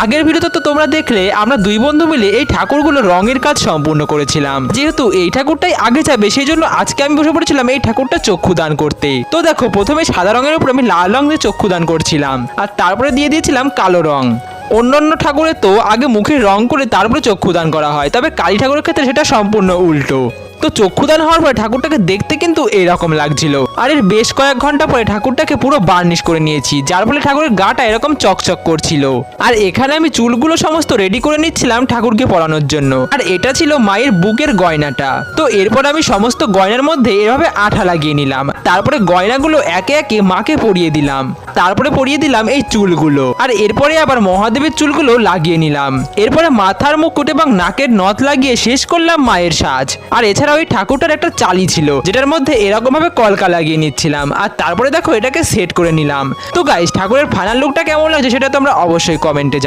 আগের ভিডিওতে তো তোমরা দেখলে আমরা দুই বন্ধু মিলে এই ঠাকুরগুলো রঙের কাজ সম্পূর্ণ করেছিলাম। যেহেতু এই ঠাকুরটাই আগে যাবে সেই জন্য আজকে আমি বসে পড়েছিলাম এই ঠাকুরটা চক্ষুদান করতে। তো দেখো প্রথমে সাদা রঙের উপর আমি লাল রং দিয়ে চক্ষুদান করছিলাম, আর তারপরে দিয়ে দিয়েছিলাম কালো রং। অন্যান্য ঠাকুরের তো আগে মুখের রং করে তারপরে চক্ষুদান করা হয়, তবে কালী ঠাকুরের ক্ষেত্রে সেটা সম্পূর্ণ উল্টো। তো চক্ষুদান হওয়ার পরে ঠাকুরটাকে দেখতে কিন্তু এরকম লাগছিল, আর এর বেশ কয়েক ঘন্টা পরে ঠাকুরটাকে পুরো বার্নিশ করে নিয়েছি, যার ফলে ঠাকুরের গাটা এরকম চকচক করছিল। আর এখানে আমি চুলগুলো সমস্ত রেডি করে নিচ্ছিলাম ঠাকুরকে পরানোর জন্য। আর এটা ছিল মায়ের বুকের গয়নাটা। তো এরপর আমি সমস্ত গয়নার মধ্যে এভাবে আঠা লাগিয়ে নিলাম, তারপরে গয়নাগুলো একে একে মাকে পরিয়ে দিলাম, তারপরে পরিয়ে দিলাম এই চুলগুলো, আর এরপরে আবার মহাদেবের চুলগুলো লাগিয়ে নিলাম। এরপরে মাথার মুকুট এবং নাকের নথ লাগিয়ে শেষ করলাম মায়ের সাজ। আর এছাড়া ওই ঠাকুরটার একটা চালি ছিল যেটার মধ্যে এরকম ভাবে কলকা লাগিয়ে নিচ্ছিলাম, আর তারপরে দেখো এটাকে সেট করে নিলাম। তো গাইস, ঠাকুরের ফাইনাল লুকটা কেমন লাগছে সেটা তোমরা অবশ্যই কমেন্টে জানাও।